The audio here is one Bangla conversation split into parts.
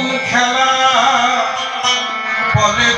ভুবন খেলা পলে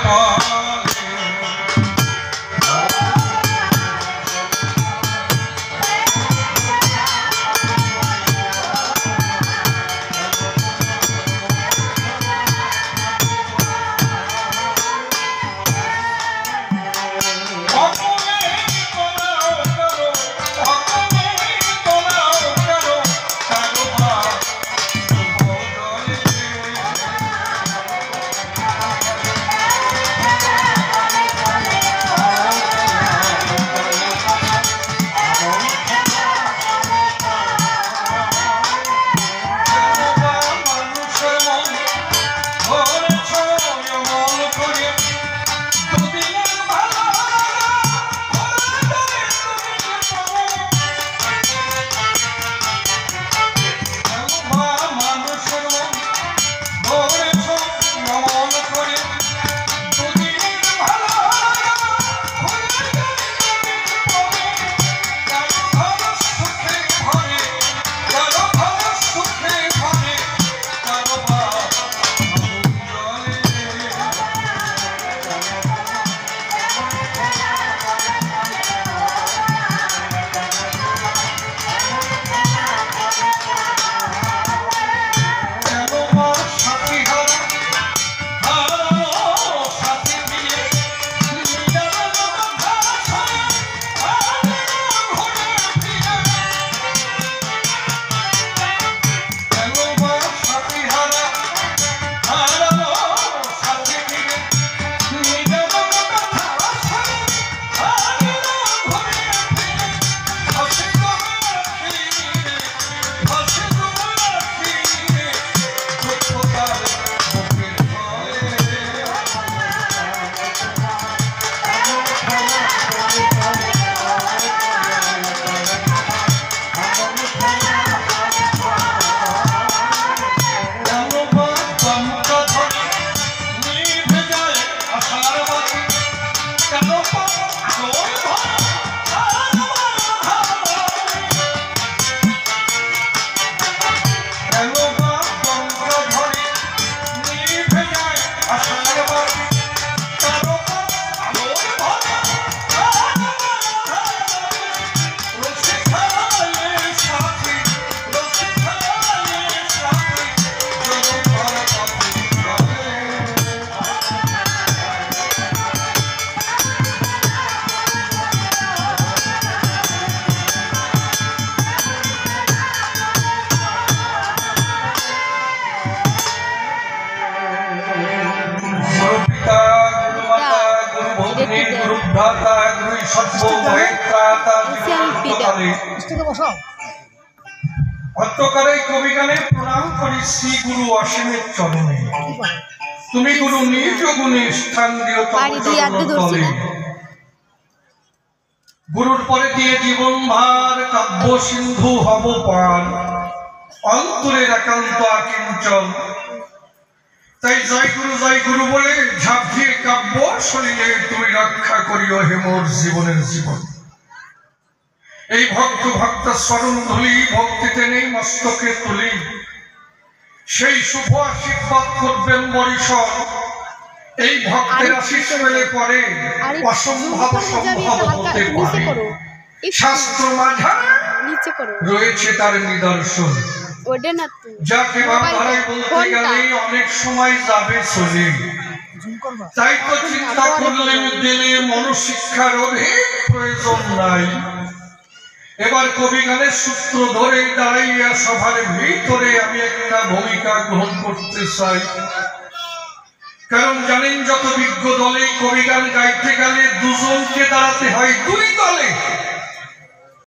অত্যকারে কবিগানে প্রণাম করি শ্রী গুরু অসীমের চরণে। তুমি গুরু নিজ গুণে স্থান দিও তলে। গুরুর পরে দিয়ে জীবন ভার কাব্য সিন্ধু হব পার, অন্তরের একান্ত আকিঞ্চল। তাই জয় গুরু বলে ঝাঁপ দিয়ে কাব্য শরীরে তুমি রক্ষা করিও হে মোর জীবনের জীবন। এই ভক্ত স্মরণ ধুলি ভক্তিতে নেই মস্তকে তুলি, সেই শুভ আশীর্বাদ করবেন বরিশর। এই ভক্তের আশীষ পেলে পরে অসম্ভব সম্ভব হতে পারে। শাস্ত্র মাঝে রয়েছে তার নিদর্শন, যাকে ভাবধারায় বলতে গেলে অনেক সময় যাবে চলে। তাই তো চিন্তা করলে দিলে মনশিক্ষার অধিক প্রয়োজন নাই। এবার কবিগানের সূত্র ধরে দাঁড়াইয়া সভার ভিতরে আমি একটা ভূমিকা গ্রহণ করতে চাই। কারণ জানেন যত বিজ্ঞ দলে কবিগান গাইতে গেলে দুজনকে দাঁড়াতে হয় দুই দলে।